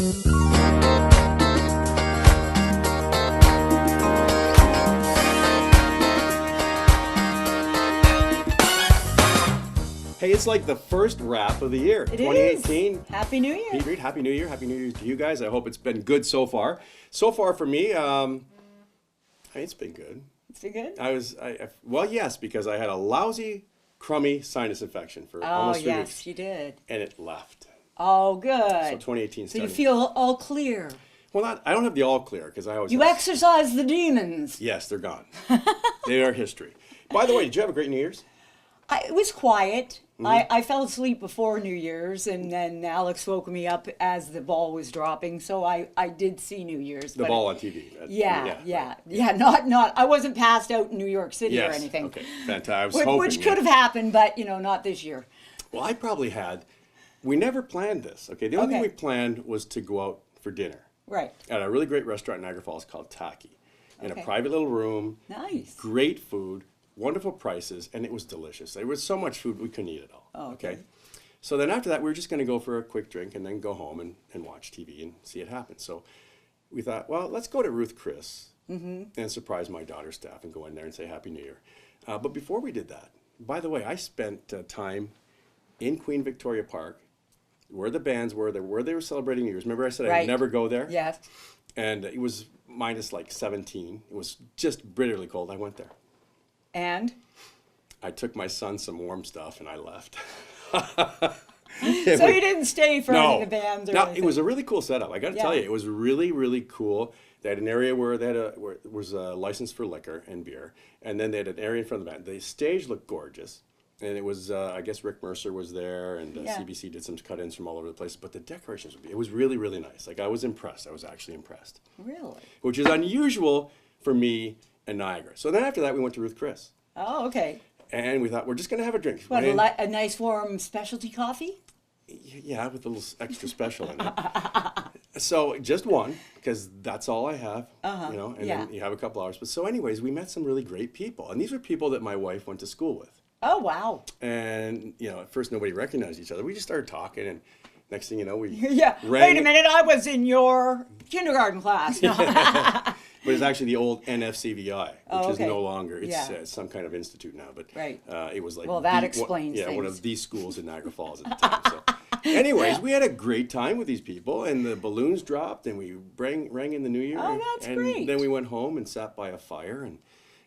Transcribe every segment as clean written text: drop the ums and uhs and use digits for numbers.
Hey, it's like the first wrap of the year, It 2018. is. Happy New Year. Peet Reet, Happy New Year. Happy New Year to you guys. I hope it's been good so far. So far for me, it's been good. It's been good? Well, yes, because I had a lousy, crummy sinus infection for almost 3 weeks. Yes, you did. And it left. Oh, good. So 2018 So you started. feel all clear. Well, I don't have the all clear because I always You exorcise the demons. Yes, they're gone. They are history. By the way, did you have a great New Year's? It was quiet. Mm-hmm. I fell asleep before New Year's, and then Alex woke me up as the ball was dropping. So I did see New Year's. The ball on TV. Yeah. Not. I wasn't passed out in New York City or anything. Okay, fantastic. I was hoping. Which could have happened, but not this year. Well, I probably had. We never planned this. Okay, the only thing we planned was to go out for dinner. Right. At a really great restaurant in Niagara Falls called Taki, in a private little room. Nice. Great food. Wonderful prices, and it was delicious. There was so much food we couldn't eat it all. Oh, okay. So then after that, we were just going to go for a quick drink and then go home and watch TV and see it happen. So we thought, well, let's go to Ruth Chris and surprise my daughter's staff and go in there and say Happy New Year. But before we did that, by the way, I spent time in Queen Victoria Park, where the bands were, where they were celebrating New Year's. Remember I said I'd never go there? Yes. And it was minus like 17. It was just bitterly cold. I went there. And? I took my son some warm stuff and I left. So you didn't stay for any of the bands or anything? It was a really cool setup. I got to tell you, it was really, really cool. They had an area where there was a license for liquor and beer, and then they had an area in front of the band. The stage looked gorgeous, and it was I guess Rick Mercer was there, and CBC did some cut-ins from all over the place. But the decorations it was really, really nice. Like I was impressed. I was actually impressed. Really? Which is unusual for me in Niagara. So then after that, we went to Ruth Chris. Oh, okay. And we thought, we're just going to have a drink. What, a nice warm specialty coffee? Yeah, with a little extra special in it. So just one, because that's all I have, and then you have a couple hours. But so anyways, we met some really great people. And these were people that my wife went to school with. Oh, wow. And, at first nobody recognized each other. We just started talking, and next thing you know, we Wait a minute, I was in your kindergarten class. But it's actually the old NFCVI, which is no longer. It's some kind of institute now. But it was like that explains things. One of these schools in Niagara Falls at the time. So, anyways, we had a great time with these people, and the balloons dropped, and we rang in the New Year. Oh, that's great. And then we went home and sat by a fire and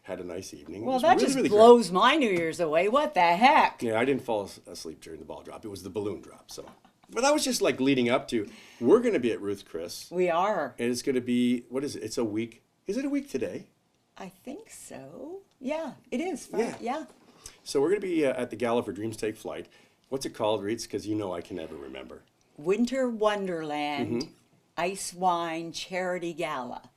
had a nice evening. Well, that really blows my New Year's away. What the heck? Yeah, I didn't fall asleep during the ball drop. It was the balloon drop. So. But that was just like leading up to, we're going to be at Ruth Chris. We are. And it's going to be, what is it? It's a week. Is it a week today? I think so. Yeah, it is. Yeah. So we're going to be at the Gala for Dreams Take Flight. What's it called, Reets? Because I can never remember. Winter Wonderland Ice Wine Charity Gala.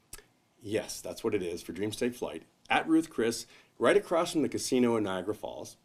Yes, that's what it is, for Dreams Take Flight. At Ruth Chris, right across from the casino in Niagara Falls,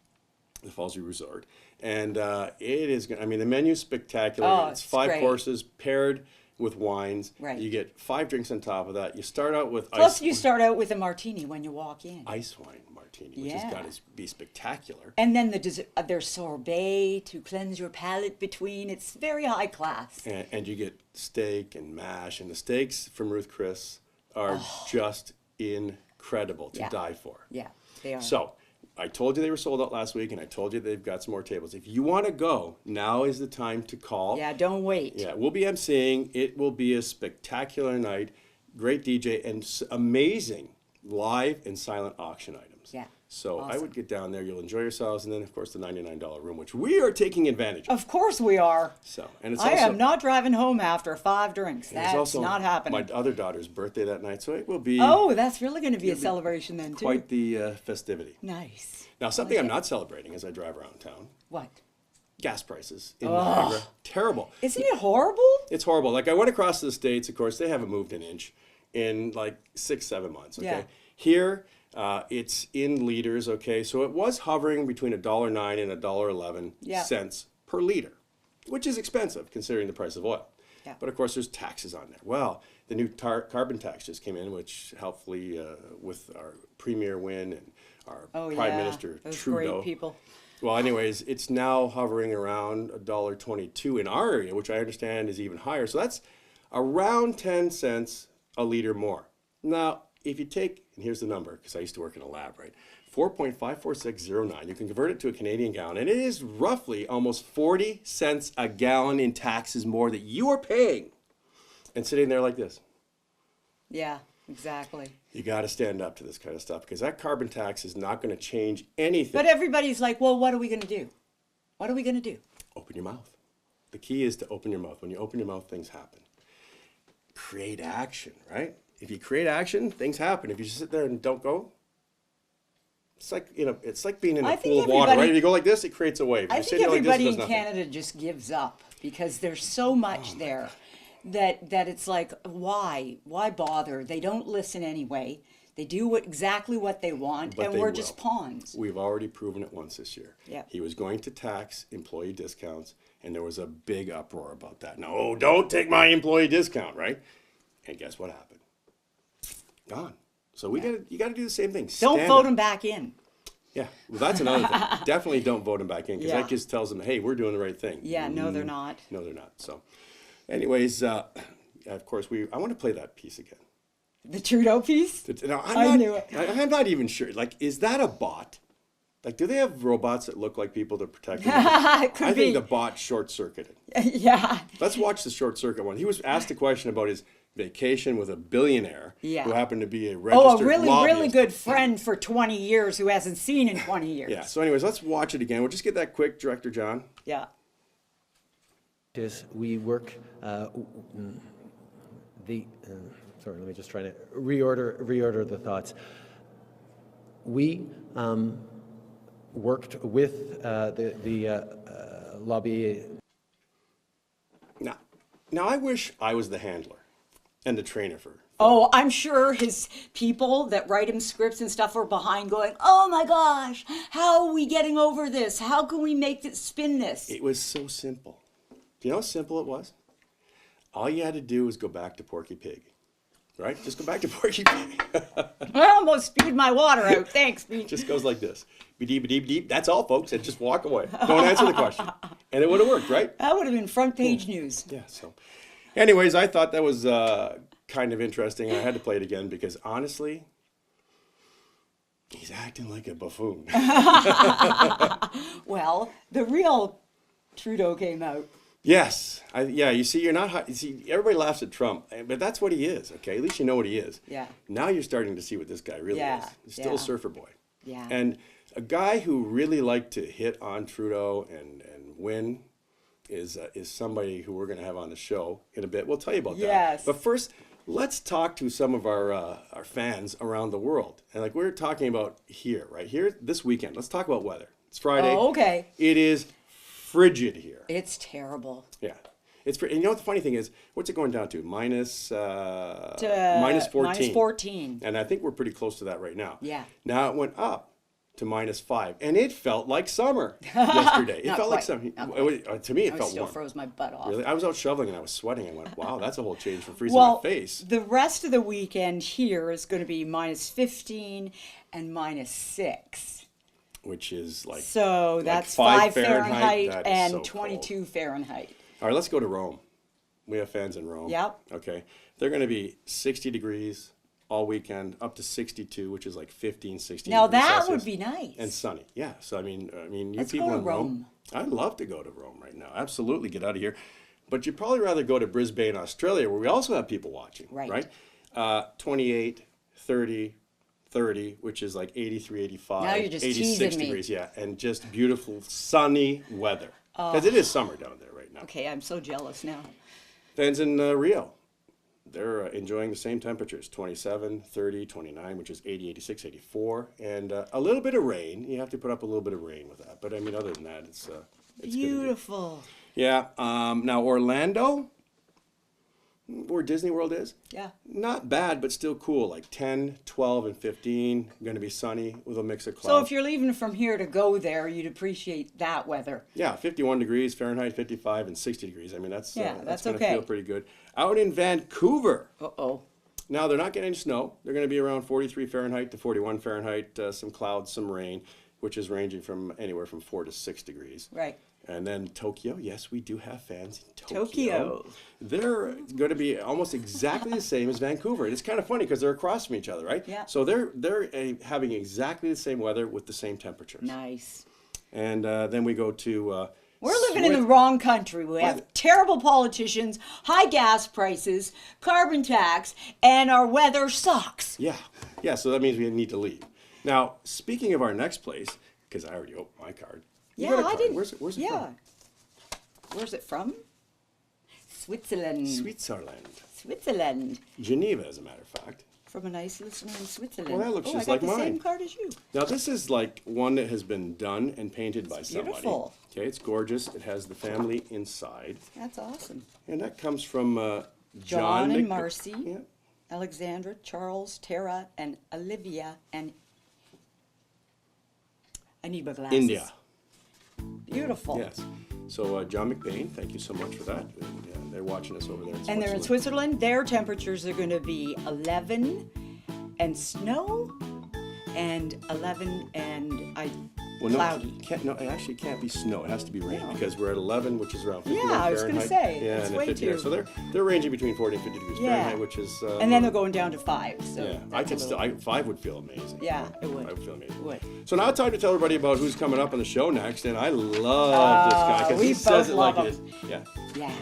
the Fallsview Resort. And it is, the menu's spectacular. Oh, it's 5 courses paired with wines. Right. You get 5 drinks on top of that. You start out with Plus, you start out with a martini when you walk in. Ice wine martini, which has got to be spectacular. And then the dessert, there's sorbet to cleanse your palate between. It's very high class. And you get steak and mash. And the steaks from Ruth Chris are just incredible to die for. Yeah, they are. So, I told you they were sold out last week, and I told you they've got some more tables. If you want to go, now is the time to call. Yeah, don't wait. Yeah, we'll be emceeing. It will be a spectacular night. Great DJ and amazing live and silent auction items. Yeah. So awesome. I would get down there. You'll enjoy yourselves, and then of course the $99 room, which we are taking advantage of. Of course we are. So, and it's I am not driving home after 5 drinks. That's not happening. My other daughter's birthday that night, so it will be. Oh, that's really going to be a celebration then too. Quite the festivity. Nice. Now, something I'm not celebrating as I drive around town. What? Gas prices in Niagara. Terrible. Isn't it horrible? It's horrible. Like I went across to the States, of course, they haven't moved an inch in like 6-7 months. Okay. Yeah. Here, it's in liters. Okay. So it was hovering between $1.09 and $1.11 cents per liter, which is expensive considering the price of oil. Yeah. But of course, there's taxes on there. Well, the new carbon tax just came in, which helpfully with our Premier Wynne and our Prime Minister those Trudeau. great people. Well, anyways, it's now hovering around $1.22 in our area, which I understand is even higher. So that's around 10 cents a liter more. Now, if you take, and here's the number, because I used to work in a lab, right? 4.54609, you can convert it to a Canadian gallon, and it is roughly almost 40 cents a gallon in taxes more that you are paying and sitting there like this. Yeah, exactly. You got to stand up to this kind of stuff because that carbon tax is not going to change anything. But everybody's like, well, what are we going to do? What are we going to do? Open your mouth. The key is to open your mouth. When you open your mouth, things happen. Create action, right? If you create action, things happen. If you just sit there and don't go, it's like, it's like being in a pool of water, right? If you go like this, it creates a wave. I think everybody in Canada just gives up because there's so much there that it's like, why bother? They don't listen anyway. They do exactly what they want, and we're just pawns. We've already proven it once this year. Yeah. He was going to tax employee discounts, and there was a big uproar about that. No, don't take my employee discount, right? And guess what happened? Gone. So you got to do the same thing. Don't vote him back in. Yeah, well, that's another thing. Definitely don't vote him back in because that just tells them, hey, we're doing the right thing. Yeah, no, they're not. No, they're not. So, anyways, of course, I want to play that piece again. The Trudeau piece? I knew it. I'm not even sure. Like, is that a bot? Like, do they have robots that look like people to protect them? I think the bot short-circuited. Yeah. Let's watch the short-circuit one. He was asked a question about his vacation with a billionaire who happened to be a registered really good friend for 20 years who hasn't seen in 20 years. Yeah, so anyways, let's watch it again. We'll just get that quick, Director John. Yeah. We work sorry, let me just try to reorder the thoughts. We worked with the lobby. Now I wish I was the handler and the trainer for. Oh, I'm sure his people that write him scripts and stuff are behind going, oh my gosh, how are we getting over this? How can we make it spin this? It was so simple. Do you know how simple it was? All you had to do was go back to Porky Pig. Right? Just go back to Porky Pig. I almost spewed my water out. Thanks, Pete. Just goes like this. Be-dee-be-dee-be-dee. That's all, folks. And just walk away. Don't answer the question. And it would have worked, right? That would have been front page news. Yeah, so. Anyways, I thought that was kind of interesting. I had to play it again because, honestly, he's acting like a buffoon. Well, the real Trudeau came out. Yes. You see, everybody laughs at Trump, but that's what he is, okay? At least you know what he is. Yeah. Now you're starting to see what this guy really is. He's still a surfer boy. Yeah. And a guy who really liked to hit on Trudeau and Wynne is somebody who we're going to have on the show in a bit. We'll tell you about that. Yes. But first, let's talk to some of our fans around the world. And like we're talking about here, right here, this weekend. Let's talk about weather. It's Friday. Oh, okay. It is frigid here. It's terrible. Yeah. And you know what the funny thing is? What's it going down to? Minus 14. Minus 14. And I think we're pretty close to that right now. Yeah. Now it went up to -5. And it felt like summer yesterday. It felt like summer. To me, it felt warm. I still froze my butt off. Really? I was out shoveling and I was sweating. I went, wow, that's a whole change from freezing my face. The rest of the weekend here is going to be -15 and -6. Which is like so that's like 5 Fahrenheit and so 22 cold. Fahrenheit. All right, let's go to Rome. We have fans in Rome. Yep. Okay. They're going to be 60 degrees all weekend, up to 62, which is like 15, 16 Now degrees that Celsius, would be nice. And sunny. Yeah. So I mean, you Let's people go to in Rome. I'd love to go to Rome right now. Absolutely, get out of here. But you'd probably rather go to Brisbane, Australia, where we also have people watching. Right. 28, 30. 30, which is like 83, 85, now you're just 86 degrees, yeah, and just beautiful sunny weather. Because it is summer down there right now. Okay, I'm so jealous now. Fans in Rio, they're enjoying the same temperatures, 27, 30, 29, which is 80, 86, 84, and a little bit of rain. You have to put up a little bit of rain with that. But I mean, other than that, it's beautiful. Yeah. Now, Orlando, where Disney World is, not bad, but still cool. Like 10, 12, and 15, going to be sunny with a mix of clouds. So if you're leaving from here to go there, you'd appreciate that weather. Yeah, 51 degrees Fahrenheit, 55, and 60 degrees. I mean, that's going to okay. feel pretty good. Out in Vancouver. Uh-oh. Now, they're not getting any snow. They're going to be around 43 Fahrenheit to 41 Fahrenheit, some clouds, some rain, which is ranging from anywhere from 4 to 6 degrees. Right. And then Tokyo, yes, we do have fans in Tokyo. Tokyo. They're going to be almost exactly the same as Vancouver. It's kind of funny because they're across from each other, right? Yeah. So they're having exactly the same weather with the same temperatures. Nice. And then we go to We're living in the wrong country. We have terrible politicians, high gas prices, carbon tax, and our weather sucks. Yeah. So that means we need to leave. Now, speaking of our next place, because I already opened my card. You got a Yeah, card. I didn't. Where's it from? Where's it from? Switzerland. Switzerland. Geneva, as a matter of fact. From a nice listener in Switzerland. Well, that looks just I like got the mine. same card as you. Now, this is like one that has been done and painted by somebody. beautiful. Okay, it's gorgeous. It has the family inside. That's awesome. And that comes from John and Mc- Marcy, Yeah. Alexandra, Charles, Tara, and Olivia, and I need my glasses. India. Beautiful. Yes. So John McBain, thank you so much for that. And they're watching us over there in And Switzerland. they're in Switzerland. Their temperatures are going to be 11 and snow, and 11 and cloudy. It actually can't be snow. It has to be rain because we're at 11, which is around 51 Yeah, I was Fahrenheit. gonna say, Yeah, that's and way 50 here. too- So they're ranging between 40 and 50 degrees Fahrenheit, which is. And then they're going down to 5. So Yeah, I that's could a still. little- 5 would feel amazing. Yeah, it would. I would feel amazing. It would. So now it's time to tell everybody about who's coming up on the show next, and I love this guy because we he says it both like love it is. Yeah. Yeah.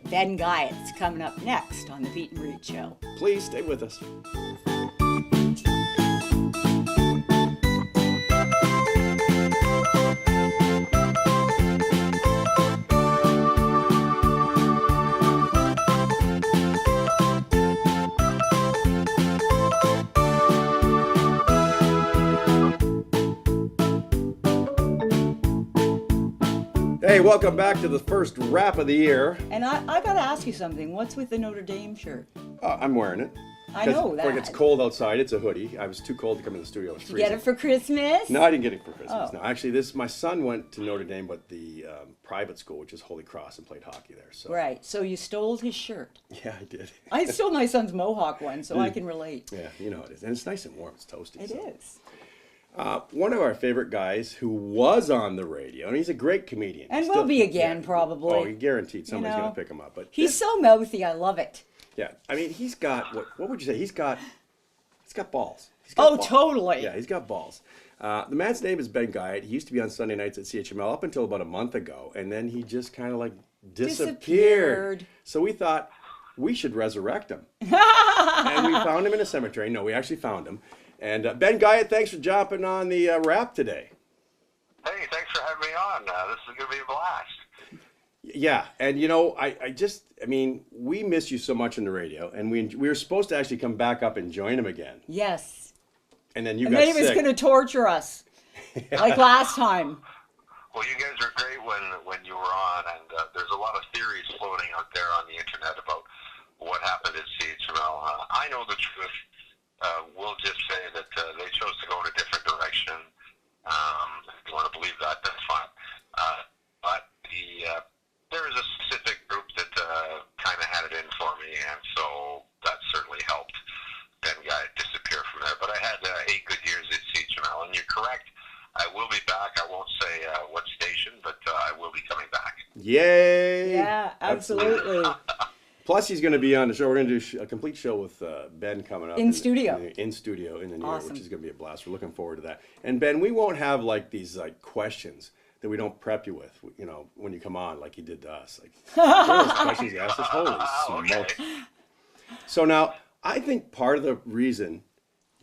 Ben Guyatt's coming up next on the Peet Reet Show. Please stay with us. Hey, welcome back to the first wrap of the year. And I got to ask you something. What's with the Notre Dame shirt? I'm wearing it. I know 'Cause that. When it's cold outside, it's a hoodie. I was too cold to come in the studio. It was Did you get freezing. it for Christmas? No, I didn't get it for Christmas. Oh. No, actually, my son went to Notre Dame, but the private school, which is Holy Cross, and played hockey there. So Right. So you stole his shirt. yeah, I did. I stole my son's Mohawk one, so I can relate. Yeah, you know how it is, and it's nice and warm. It's toasty. It so. is. One of our favorite guys who was on the radio, and he's a great comedian. And Still- will be again, probably. Oh, guaranteed somebody's know, going to pick him up. But He's so mouthy. I love it. yeah, I mean, he's got what would you say? He's got balls. He's got Oh, balls. totally. Yeah, he's got balls. The man's name is Ben Guyatt. He used to be on Sunday nights at CHML up until about a month ago, and then he just kind of like disappeared. So we thought we should resurrect him, and we found him in a cemetery. No, we actually found him. And Ben Guyatt, thanks for jumping on the wrap today. Hey, thanks for having me on. This is going to be a blast. Yeah, and you know, I mean, we miss you so much on the radio, and we were supposed to actually come back up and join him again, Yes. and then you And got then he was sick. going to torture us, like last time. Well, you guys were great when you were on, and there's a lot of theories floating out there on the internet about what happened at CHML. I know the truth. We'll just say that they chose to go in a different direction. If you want to believe that, that's fine. But there is a specific group that kind of had it in for me, and so that certainly helped Ben Guyatt disappear from there. But I had 8 good years at CHML, and you're correct. I will be back. I won't say what station, but I will be coming back. Yay! Yeah, absolutely. Plus, he's going to be on the show. We're going to do a complete show with Ben coming up In studio. in studio in the new Awesome. year, which is going to be a blast. We're looking forward to that. And Ben, we won't have like these like questions that we don't prep you with, you know, when you come on, like you did to us. Like those questions you asked us, holy smokes! So now, I think part of the reason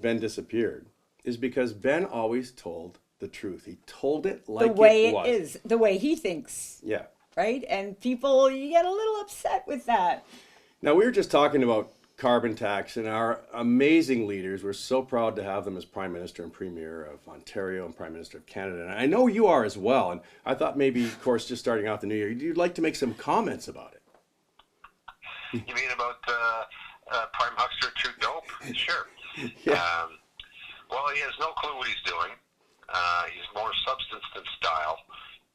Ben disappeared is because Ben always told the truth. He told it like The way it was. it is, the way he thinks, Yeah. right? And people, you get a little upset with that. Now, we were just talking about carbon tax and our amazing leaders. We're so proud to have them as Prime Minister and Premier of Ontario and Prime Minister of Canada. And I know you are as well. And I thought maybe, of course, just starting out the new year, you'd like to make some comments about it. You mean about Prime Huckster Trudeau? Sure. Yeah. Well, he has no clue what he's doing. He's more substance than style.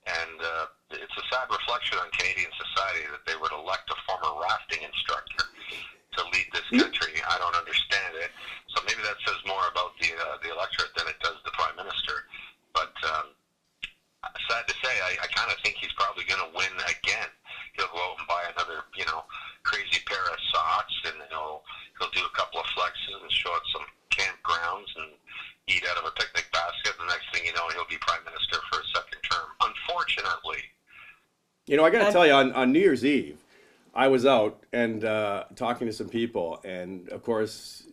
And it's a sad reflection on Canadian society that they would elect a former rafting instructor to lead this country. I don't understand it. So maybe that says more about the electorate than it does the Prime Minister. But sad to say, I kind of think he's probably You know, I got to tell you, on New Year's Eve, I was out and talking to some people, and of course,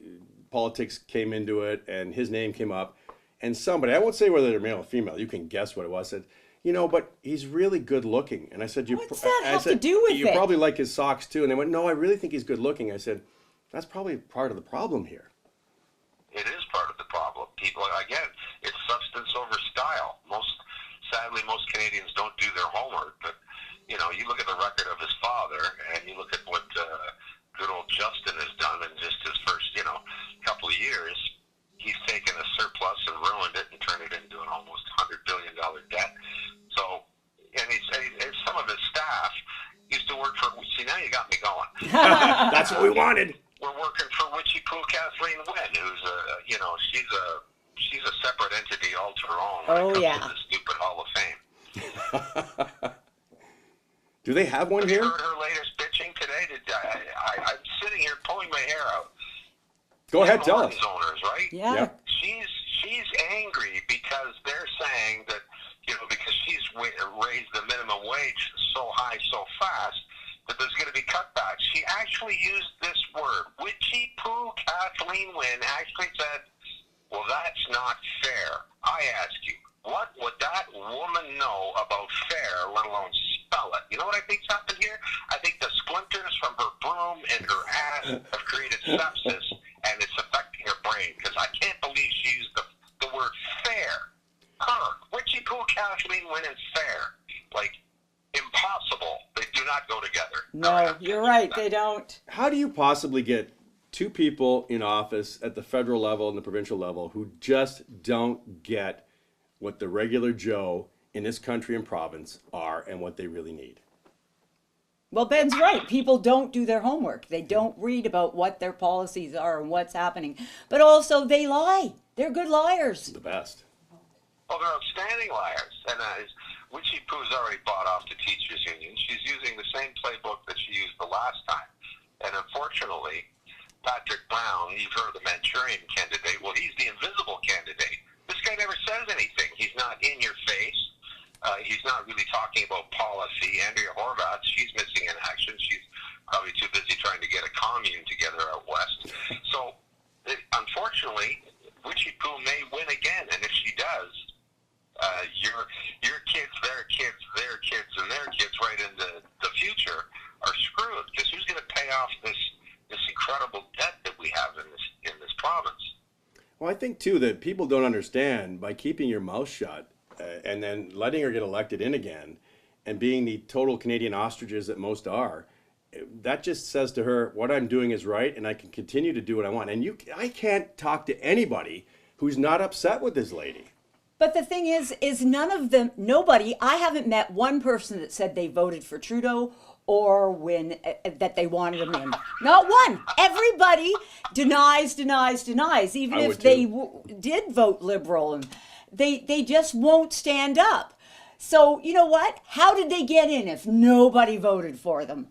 politics came into it, and his name came up, and somebody, I won't say whether they're male or female, you can guess what it was, said, you know, but he's really good looking. And I said, What's that have to do with you it? probably like his socks too. And they went, no, I really think he's good looking. I said, that's probably part of the problem here. It is part of the problem. People, again, it's substance over style. Sadly, most Canadians don't do their homework. But you know, you look at the record of his father, and you look at what good old Justin has done in just his first, couple of years. He's taken a surplus and ruined it and turned it into an almost $100 billion debt. So, and some of his staff used to work for. See, now you got me going. That's what we wanted. We're working for Witchy Poo Kathleen Wynne, who's she's a separate entity all to her own. When it comes to the stupid Hall of Fame. Do they have one here? You heard her latest bitching today? I'm sitting here pulling my hair out. Go ahead, tell us. Owners, right? Yeah. Yep. She's angry because they're saying that, because she's raised the minimum wage so high so fast that there's going to be cutbacks. She actually used this word. Witchy Poo Kathleen Wynne actually said, well, that's not fair. I ask you, what would that woman know about fair, let alone spell it? You know what I think's happened here? I think the splinters from her broom and her ass have created sepsis, and it's affecting her brain, because I can't believe she used the word fair. Her, Witchy Poo Kathleen Wynne and fair. Like, impossible. They do not go together. No, you're right. They don't. How do you possibly get two people in office at the federal level and the provincial level who just don't get what the regular Joe in this country and province are and what they really need? Well, Ben's right. People don't do their homework. They don't read about what their policies are and what's happening. But also, they lie. They're good liars. The best. Well, they're outstanding liars. And Witchy Poo's already bought off the teachers' union. She's using the same playbook that she used the last time. And unfortunately, Patrick Brown, you've heard of the Manchurian candidate. Well, he's the invisible candidate. This guy never says anything. He's not in your face. He's not really talking about policy. Andrea Horvath, she's missing in action. She's probably too busy trying to get a commune together out west. So, unfortunately, Witchy Poo may win again. And if she does, your kids, their kids, their kids, and their kids right into the future are screwed. Because who's going to pay off this incredible debt that we have in this province? Well, I think, too, that people don't understand by keeping your mouth shut and then letting her get elected in again and being the total Canadian ostriches that most are, that just says to her, what I'm doing is right and I can continue to do what I want. And I can't talk to anybody who's not upset with this lady. But the thing is nobody, I haven't met one person that said they voted for Trudeau or Wynne, that they wanted him in. Not one. Everybody denies. Even if they did vote Liberal, and they just won't stand up. So, you know what? How did they get in if nobody voted for them?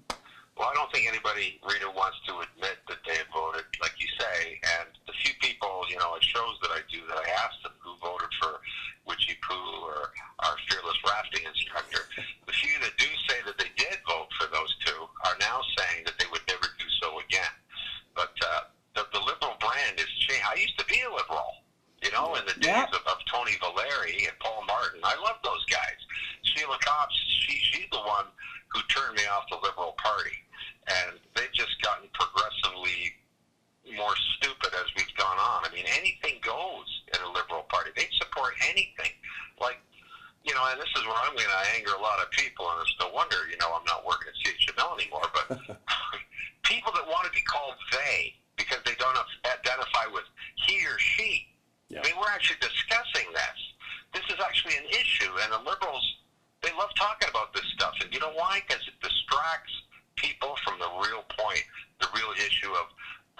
Well, I don't think anybody, Rita, wants to admit that they had voted, like you say. And the few people, at shows that I do, that I ask them who voted for Witchy Poo or our fearless rafting instructor, the few that do say that they did vote for those two are now saying that they would never do so again. But the Liberal brand is changed. I used to be a Liberal, in the days of Tony Valeri and Paul Martin. I love those guys. Sheila Copps, she's the one who turned me off the Liberal Party. And they've just gotten progressively more stupid as we've gone on. I mean, anything goes in a Liberal Party. They support anything. Like, and this is where I'm going to anger a lot of people, and it's no wonder, I'm not working at CHML anymore, but people that want to be called they because they don't identify with he or she. Yeah. I mean, we're actually discussing this. This is actually an issue, and the Liberals, they love talking about this stuff. And you know why? Because it distracts people from the real point, the real issue of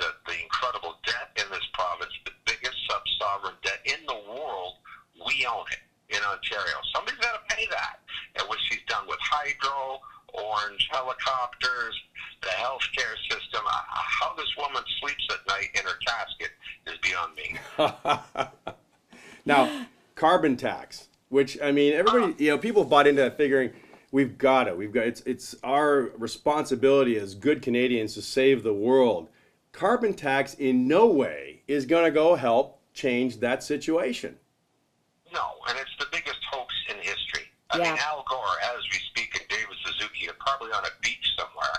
the incredible debt in this province, the biggest sub-sovereign debt in the world. We own it in Ontario. Somebody's got to pay that. And what she's done with hydro, orange helicopters, the healthcare system, how this woman sleeps at night in her casket is beyond me. Now, carbon tax, which, I mean, everybody, people bought into that figuring, We've got it. It's our responsibility as good Canadians to save the world. Carbon tax in no way is going to go help change that situation. No, and it's the biggest hoax in history. I Yeah. mean, Al Gore, as we speak, and David Suzuki are probably on a beach somewhere,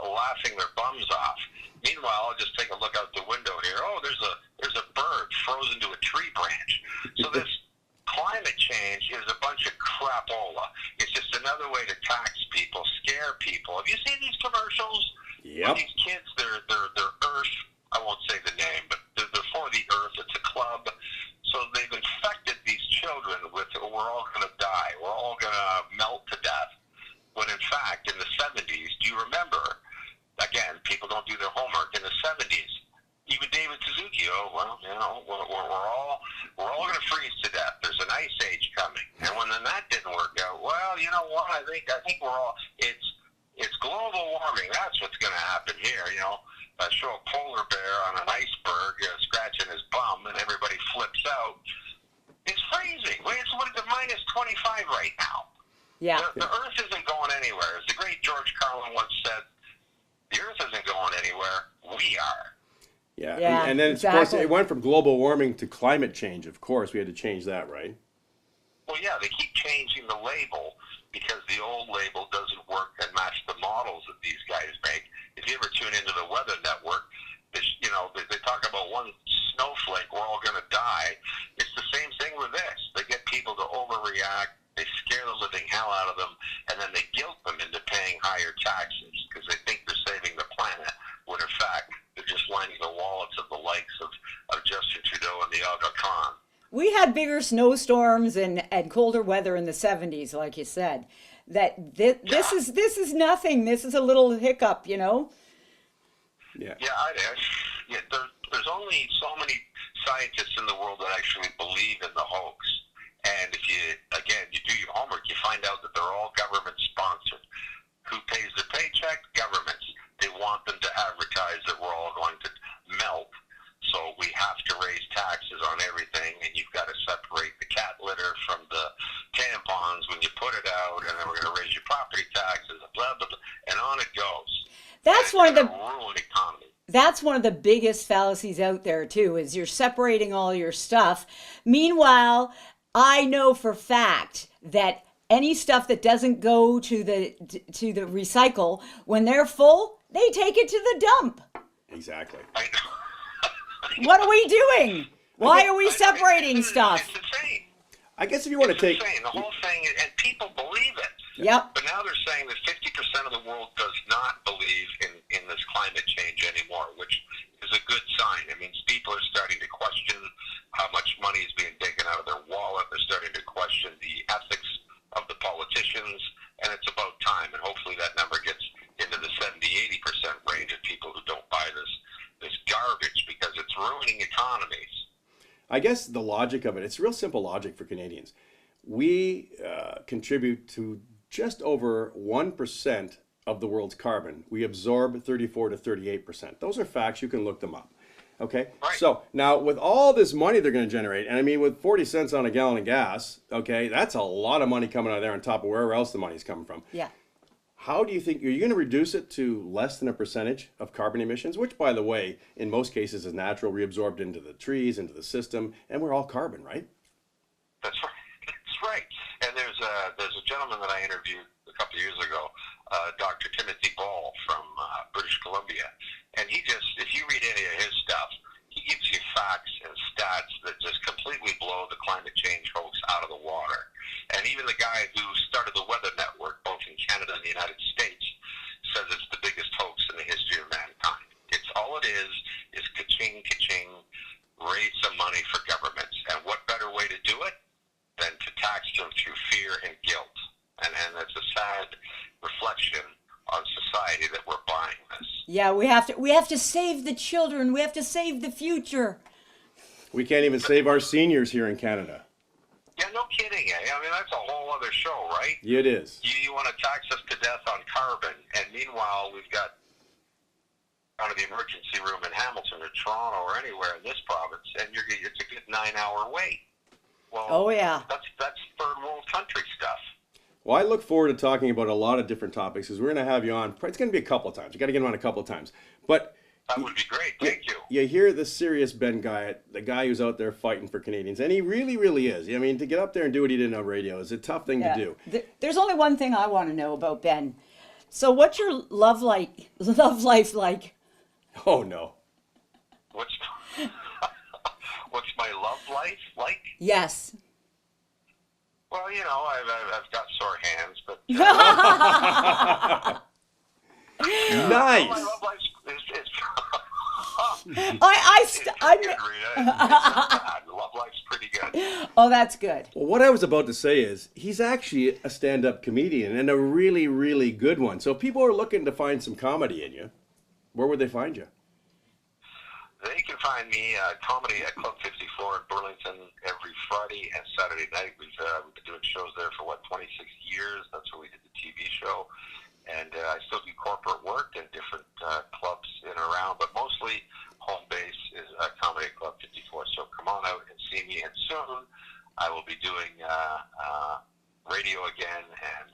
laughing their bums off. Meanwhile, I'll just take a look out the window here. Oh, there's a bird frozen to a tree branch. So this climate change is a bunch of crapola. It's just another way to tax people, scare people. Have you seen these commercials? Yep. These kids, they're Earth. I won't say the name, but they're for the Earth. It's a club. So they've infected these children with, we're all going to die. We're all going to melt to death. When in fact, in the 70s, do you remember, again, people don't do their homework, in the 70s, even David Suzuki, oh, well, you know, we're all going to freeze to death. There's an ice age coming. And when then that didn't work out, well, you know what, I think we're all, it's global warming. That's what's going to happen here, you know. Show a polar bear on an iceberg scratching his bum and everybody flips out. It's freezing. It's minus 25 right now. Yeah. The Earth isn't going anywhere. As the great George Carlin once said, the Earth isn't going anywhere. We are. Yeah. Yeah, And then, exactly. of course, it went from global warming to climate change. Of course, we had to change that, right? Well, yeah, they keep changing the label because the old label doesn't work and match the models that these guys make. If you ever tune into the Weather Network, you know, they talk about one snowflake, we're all going to die. It's the same thing with this. They get people to overreact, they scare the living hell out of them, and then they guilt them into paying higher taxes because they think they're saving the planet, when in fact they're just lining the wallets of the likes of Justin Trudeau and the Aga Khan. We had bigger snowstorms and colder weather in the 70s, like you said. This is nothing. This is a little hiccup, you know. Yeah, there's only so many scientists in the world that actually believe in the hoax. And if you do your homework, you find out that they're all government sponsored. Who pays their paycheck? Governments. They want them to advertise that we're all going to melt. So we have to raise taxes on everything, and you've got to separate the cat litter from the tampons when you put it out, and then we're going to raise your property taxes, blah, blah, blah, and on it goes. That's and one of the ruin economy. That's one of the biggest fallacies out there too, is you're separating all your stuff. Meanwhile, I know for fact that any stuff that doesn't go to the recycle, when they're full, they take it to the dump. Exactly. I know. What are we doing? Why are we separating stuff? It's insane. I guess if you want to take... Insane. The whole thing, and people believe it. Yep. But now they're saying that 50% of the world does not believe in this climate change anymore, which is a good sign. It means people are starting to question how much money is being taken out of their wallet. They're starting to question the ethics of the politicians, and it's about time. And hopefully that number gets into the 70-80% range of people who don't buy this garbage because it's ruining economies. I guess the logic of it, it's real simple logic for Canadians. We contribute to just over 1% of the world's carbon. We absorb 34 to 38%. Those are facts. You can look them up. Okay? Right. So now with all this money they're going to generate, and I mean with 40 cents on a gallon of gas, okay, that's a lot of money coming out of there on top of wherever else the money's coming from. Yeah. How do you think, are you going to reduce it to less than a percentage of carbon emissions, which, by the way, in most cases is natural, reabsorbed into the trees, into the system, and we're all carbon, right? That's right. That's right. And there's a gentleman that I interviewed a couple of years ago, Dr. Timothy Ball from British Columbia, and he just, if you read any of his stuff, he gives you facts and stats that just completely blow the climate change hoax out of the water. And even the guy who started the Weather Network, both in Canada and the United States, says it's the biggest hoax in the history of mankind. It's all it is ka-ching, ka-ching, raise some money for governments. And what better way to do it than to tax them through fear and guilt? And that's a sad reflection on society that we're buying this. Yeah, we have to save the children. We have to save the future. We can't even save our seniors here in Canada. Yeah, no kidding. I mean, that's a whole other show, right? Yeah, it is. You want to tax us to death on carbon, and meanwhile, we've got out of the emergency room in Hamilton or Toronto or anywhere in this province, and it's a good 9-hour wait. Well, Oh, yeah. That's third world country stuff. Well, I look forward to talking about a lot of different topics because we're going to have you on. It's going to be a couple of times. You got to get him on a couple of times. But That would be great. Thank you. you hear the serious Ben Guyatt, the guy who's out there fighting for Canadians, and he really, really is. I mean, to get up there and do what he did on radio is a tough thing to do. There's only one thing I want to know about Ben. So what's your love life like? Oh, no. What's my love life like? Yes. Well, you know, I've got sore hands, but Nice. my love life is I good, Rita. It's not bad. Love life's pretty good. Oh, that's good. Well, what I was about to say is he's actually a stand-up comedian and a really, really good one. So if people are looking to find some comedy in you, where would they find you? They can find me comedy at Club 54 in Burlington every Friday and Saturday night. We've been doing shows there for 26 years. That's where we did the TV show. And I still do corporate work in different clubs in and around, but mostly home base is Comedy Club 54. So come on out and see me. And soon I will be doing radio again, and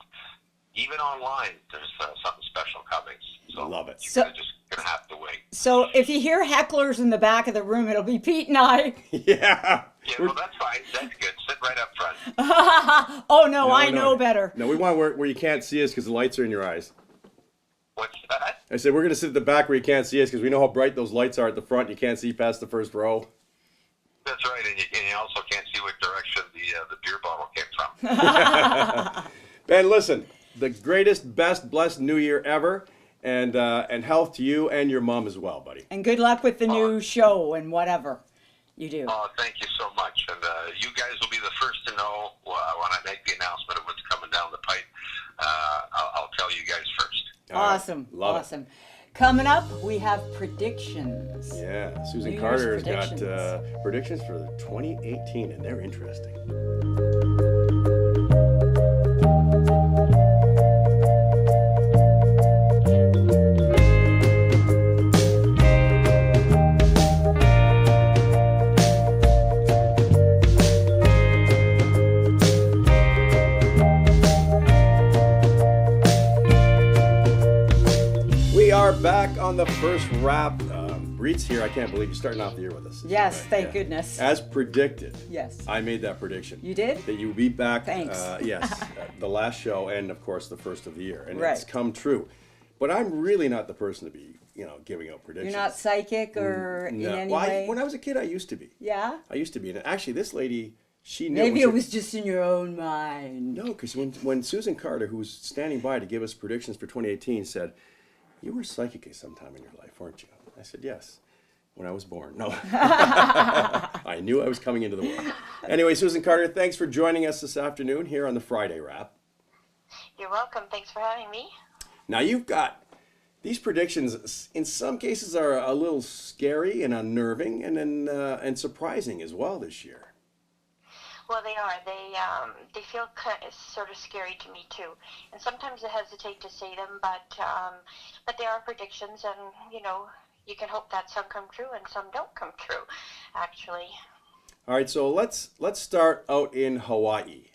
even online there's something special coming. So Love it. You're just going to have to wait. So if you hear hecklers in the back of the room, it'll be Pete and I. Yeah. Yeah, well, that's fine. That's good. Sit right up front. Oh, no, I know better. No, we want where you can't see us because the lights are in your eyes. What's that? I said we're going to sit at the back where you can't see us because we know how bright those lights are at the front. You can't see past the first row. That's right, and you also can't see what direction the beer bottle came from. Ben, listen, the greatest, best, blessed New Year ever, and health to you and your mom as well, buddy. And good luck with the new show and whatever you do. Oh, thank you so much, and you guys will be the first to know when I make the announcement of what's coming down the pipe. I'll tell you guys first. Awesome. Right. Love it. Awesome. Coming up, we have predictions. Yeah, Susan New Carter Year's has got predictions for 2018, and they're interesting. We are back on the first wrap. Reet's here. I can't believe you're starting off the year with us. Yes, Right, thank yeah. goodness. As predicted. Yes. I made that prediction. You did? That you would be back. Thanks. Yes, the last show and of course the first of the year, and Right. it's come true. But I'm really not the person to be, giving out predictions. You're not psychic or in No. any Well, way? when I was a kid, I used to be. Yeah? I used to be, and actually, this lady, she knew. Maybe when it was just in your own mind. No, because when Susan Carter, who was standing by to give us predictions for 2018, said, "You were psychic at some time in your life, weren't you?" I said, "Yes." When I was born. No. I knew I was coming into the world. Anyway, Susan Carter, thanks for joining us this afternoon here on the Friday Wrap. You're welcome. Thanks for having me. Now, you've got these predictions, in some cases, are a little scary and unnerving and surprising as well this year. Well, they are. They feel sort of scary to me too, and sometimes I hesitate to say them, but they are predictions, and you can hope that some come true and some don't come true, actually. All right, so let's start out in Hawaii.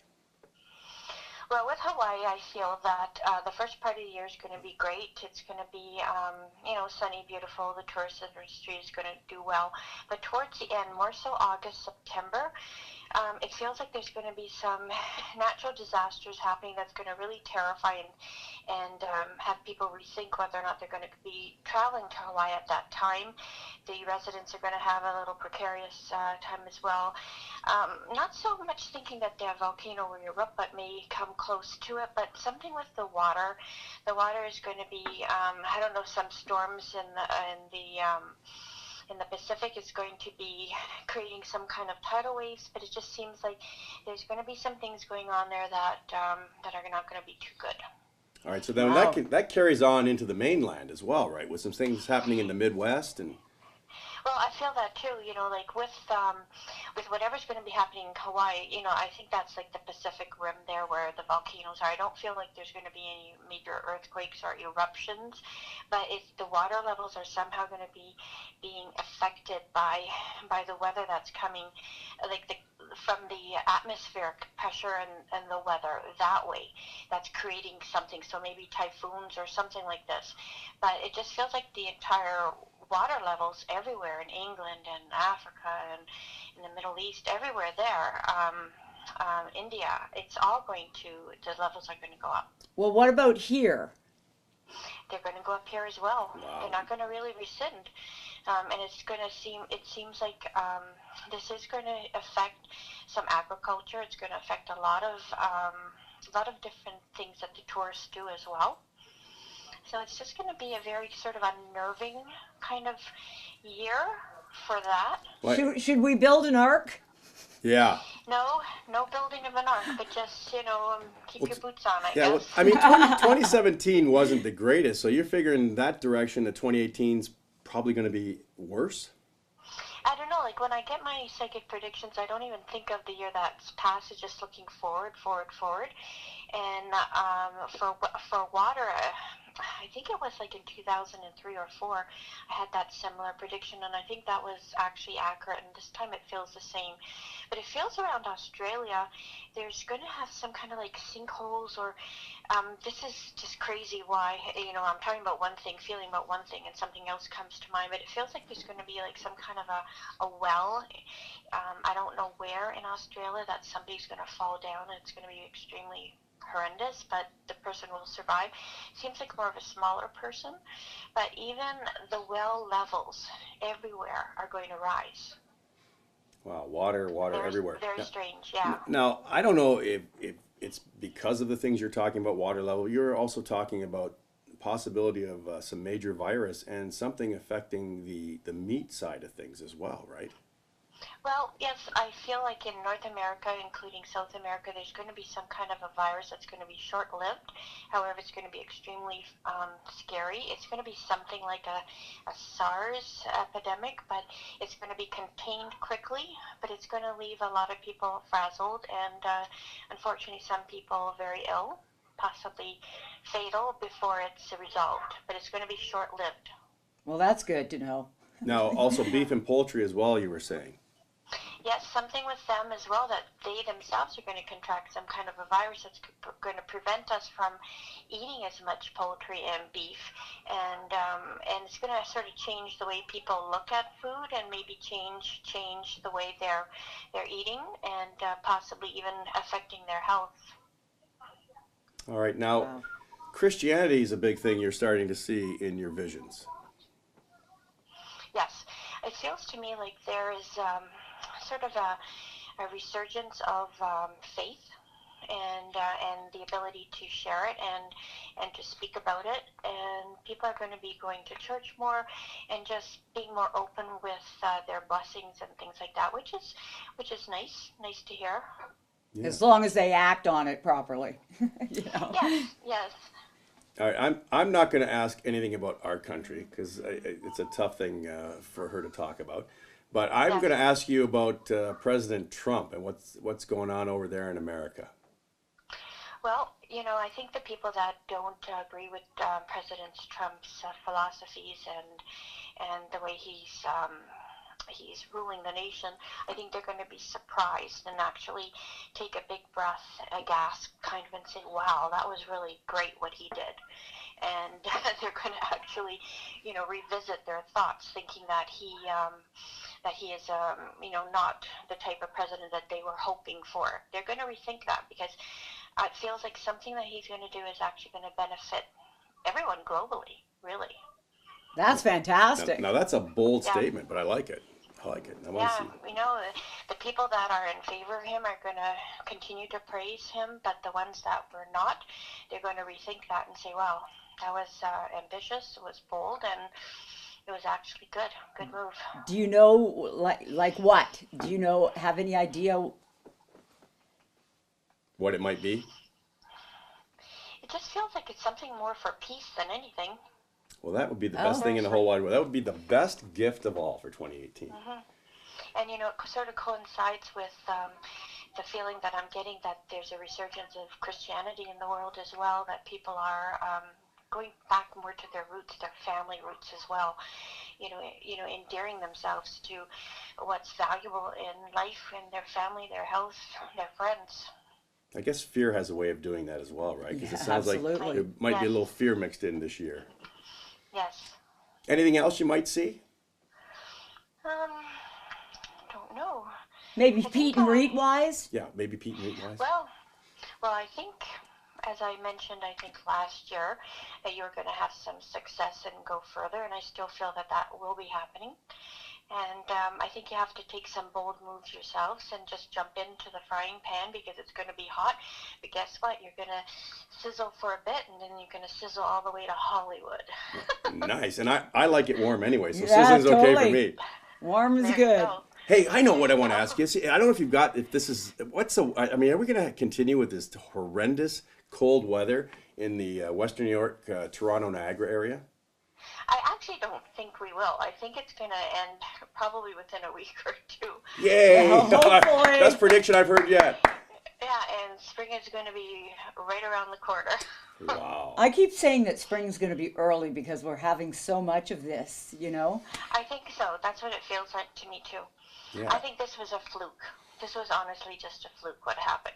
Well, with Hawaii, I feel that the first part of the year is going to be great. It's going to be, sunny, beautiful. The tourist industry is going to do well. But towards the end, more so August, September, it feels like there's going to be some natural disasters happening that's going to really terrify and have people rethink whether or not they're going to be traveling to Hawaii at that time. The residents are going to have a little precarious time as well. Not so much thinking that the volcano will erupt, but may come close to it, but something with the water. The water is going to be, some storms in the Pacific is going to be creating some kind of tidal waves, but it just seems like there's going to be some things going on there that are not going to be too good. All right, so then that carries on into the mainland as well, right? With some things happening in the Midwest and. Well, I feel that too. Like with whatever's going to be happening in Hawaii, I think that's like the Pacific Rim there where the volcanoes are. I don't feel like there's going to be any major earthquakes or eruptions, but if the water levels are somehow going to be being affected by the weather that's coming, like from the atmospheric pressure and the weather that way, that's creating something. So maybe typhoons or something like this. But it just feels like the entire water levels everywhere in England and Africa and in the Middle East, everywhere there, India, it's all the levels are going to go up. Well, what about here? They're going to go up here as well. Wow. They're not going to really rescind. And it seems like this is going to affect some agriculture. It's going to affect a lot of different things that the tourists do as well. So it's just going to be a very sort of unnerving kind of year for that. Should we build an ark? Yeah. No building of an ark, but just, keep your boots on, I Yeah, guess. well, I mean, 2017 wasn't the greatest, so you're figuring that direction that 2018's probably going to be worse? I don't know, like when I get my psychic predictions, I don't even think of the year that's past, it's just looking forward. And for water, I think it was like in 2003 or 4, I had that similar prediction, and I think that was actually accurate, and this time it feels the same. But it feels around Australia, there's going to have some kind of like sinkholes or, this is just crazy why, I'm talking about one thing, feeling about one thing, and something else comes to mind, but it feels like there's going to be like some kind of a well, I don't know where in Australia, that somebody's going to fall down, and it's going to be extremely horrendous, but the person will survive. Seems like more of a smaller person, but even the well levels everywhere are going to rise. Wow, water everywhere. Very strange, yeah. Now, I don't know if it's because of the things you're talking about, water level. You're also talking about possibility of some major virus and something affecting the meat side of things as well, right? Well, yes, I feel like in North America, including South America, there's going to be some kind of a virus that's going to be short-lived. However, it's going to be extremely scary. It's going to be something like a SARS epidemic, but it's going to be contained quickly, but it's going to leave a lot of people frazzled and unfortunately some people very ill, possibly fatal before it's resolved, but it's going to be short-lived. Well, that's good to know. Now, also beef and poultry as well, you were saying. Yes, something with them as well, that they themselves are going to contract some kind of a virus that's going to prevent us from eating as much poultry and beef, and it's going to sort of change the way people look at food and maybe change the way they're eating, and possibly even affecting their health. All right, now, Wow. Christianity is a big thing you're starting to see in your visions. Yes, it feels to me like there is sort of a resurgence of faith and the ability to share it and to speak about it, and people are going to be going to church more and just being more open with their blessings and things like that, which is nice to hear. Yeah. As long as they act on it properly. Yes. All right, I'm not going to ask anything about our country because it's a tough thing for her to talk about. But I'm going to ask you about President Trump and what's going on over there in America. Well, I think the people that don't agree with President Trump's philosophies and the way he's ruling the nation, I think they're going to be surprised and actually take a big breath, a gasp, kind of, and say, wow, that was really great what he did. And they're going to actually, revisit their thoughts, thinking that he is, not the type of president that they were hoping for. They're going to rethink that because it feels like something that he's going to do is actually going to benefit everyone globally, really. That's fantastic. Now that's a bold statement, but I like it. I want to see. The people that are in favor of him are going to continue to praise him, but the ones that were not, they're going to rethink that and say, wow, that was ambitious, it was bold, and it was actually good move. Do you know, like what? Do you have any idea? What it might be? It just feels like it's something more for peace than anything. Well, that would be the best thing in the whole wide world. That would be the best gift of all for 2018. And, it sort of coincides with the feeling that I'm getting that there's a resurgence of Christianity in the world as well, that people are going back more to their roots, their family roots as well, endearing themselves to what's valuable in life and their family, their health, their friends. I guess fear has a way of doing that as well, right? Because Yeah, it sounds like absolutely. there might be a little fear mixed in this year. Yes. Anything else you might see? Don't know. Maybe Peet and Reet wise? Yeah, maybe Peet and Reet wise. Well, I think, as I mentioned, last year, that you were going to have some success and go further, and I still feel that will be happening. And I think you have to take some bold moves yourselves and just jump into the frying pan because it's going to be hot. But guess what? You're going to sizzle for a bit, and then you're going to sizzle all the way to Hollywood. Nice. And I like it warm anyway, so Yeah, sizzling's okay for totally. me. Warm is There you good. go. Hey, I know what I want to ask you. See, I don't know if this is, are we going to continue with this horrendous cold weather in the Western New York, Toronto, Niagara area? I actually don't think we will. I think it's going to end probably within a week or two. Yay! Well, hopefully. Best prediction I've heard yet. Yeah, and spring is going to be right around the corner. Wow. I keep saying that spring's going to be early because we're having so much of this, I think so. That's what it feels like to me, too. Yeah. I think this was a fluke. This was honestly just a fluke what happened.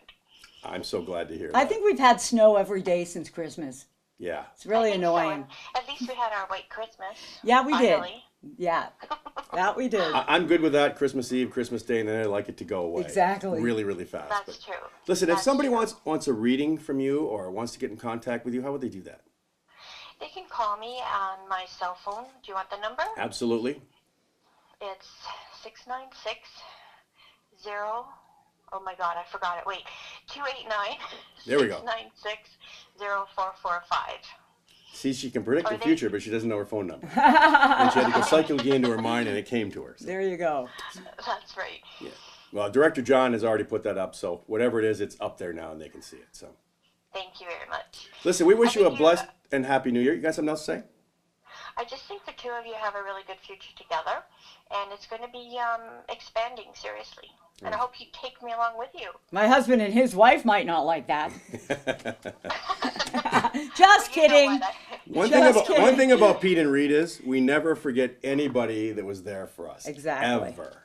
I'm so glad to hear that. I think we've had snow every day since Christmas. Yeah. It's really I think so, annoying. and at least we had our white Christmas. Yeah, we did. finally. Yeah, that we did. I'm good with that. Christmas Eve, Christmas Day, and then I like it to go away. Exactly. Really, really fast. That's But true. listen, if That's somebody true. wants a reading from you or wants to get in contact with you, how would they do that? They can call me on my cell phone. Do you want the number? Absolutely. It's 696 0. Oh my God, I forgot it. Wait, 289. There we go. 696 0445. See, she can predict the Are they- future, but she doesn't know her phone number. And she had to go psychically into her mind, and it came to her. So, There you go. That's right. yeah. Well, Director John has already put that up, so whatever it is, it's up there now, and they can see it. So, Thank you very much. listen, we wish I you a think blessed and happy New Year. You got something else to say? I just think the two of you have a really good future together, and it's going to be expanding seriously. And I hope you take me along with you. My husband and his wife might not like that. Just You know kidding. what? One thing about Pete and Reet is we never forget anybody that was there for us. Exactly. Ever.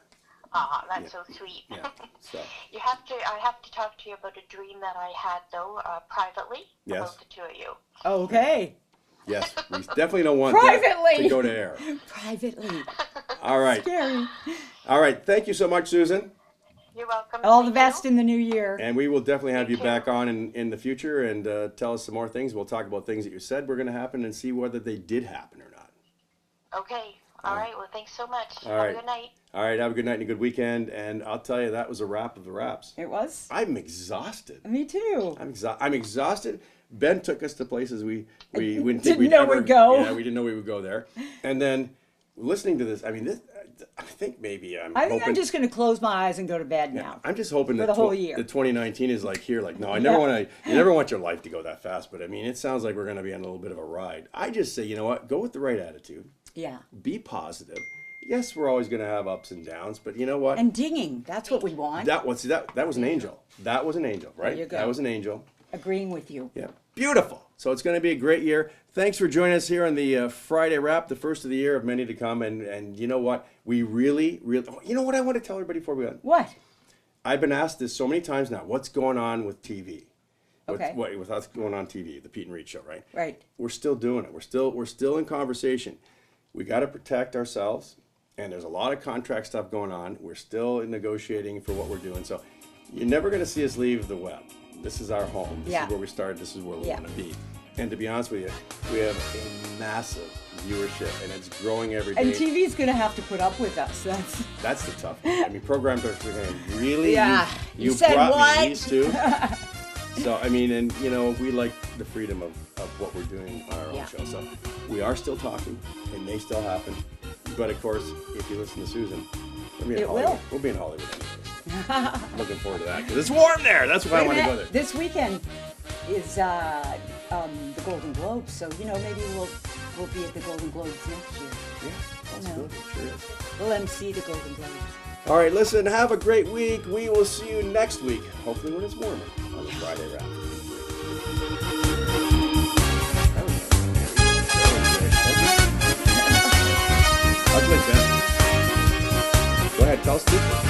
Aw, that's so sweet. Yeah. So, I have to talk to you about a dream that I had, though, privately, Yes. about the two of you. Okay. yes, we definitely don't want that Privately. to go to air. Privately. All right. Scary. All right. Thank you so much, Susan. You're welcome. All the Thank best you. in the new year. And we will definitely have you too. back on in the future and tell us some more things. We'll talk about things that you said were going to happen and see whether they did happen or not. Okay. All right. Well, thanks so much. All Have right. a good night. All right. Have a good night and a good weekend. And I'll tell you, that was a wrap of the wraps. It was? I'm exhausted. Me too. I'm exhausted. Ben took us to places we didn't think Didn't we'd know ever we'd go. Yeah, we didn't know we would go there. And then listening to this, I mean, I think maybe I think hoping, I'm just going to close my eyes and go to bed now. I'm just hoping for that the whole year. the 2019 is like here. Like, no, I never want to. You never want your life to go that fast. But I mean, it sounds like we're going to be on a little bit of a ride. I just say, you know what? Go with the right attitude. Yeah. Be positive. Yes, we're always going to have ups and downs, but you know what? And dinging. That's what we want. that was an angel. That was an angel, right? you go. That was an angel. Agreeing with you. Yeah, beautiful. So it's going to be a great year. Thanks for joining us here on the Friday wrap, the first of the year of many to come. And you know what? We really, you know what I want to tell everybody before we go? What? I've been asked this so many times now. What's going on with TV? Okay. With us going on TV, the Pete and Reet show, right? Right. We're still doing it. We're still in conversation. We got to protect ourselves, and there's a lot of contract stuff going on. We're still negotiating for what we're doing. So you're never going to see us leave the web. This is our home. This Yeah. is where we started. This is where we Yeah. want to be. And to be honest with you, we have a massive viewership, and it's growing every day. And TV's going to have to put up with us. That's the tough one. I mean, program directors are going to really. Yeah. You said brought what? me these two. So I mean, and you know, we like the freedom of what we're doing on our own Yeah. show. So we are still talking. It may still happen, but of course, if you listen to Susan, we'll be in It Hollywood. will. We'll be in Hollywood anyways. Looking forward to that because it's warm there. That's why I want to go there. This weekend is the Golden Globes, so maybe we'll we'll be at the Golden Globes next year. Yeah, possibility, sure is. We'll MC the Golden Globes. All right, listen, have a great week. We will see you next week, hopefully when it's warmer, on the Friday wrap. I'll play 10. Go ahead, tell Steve.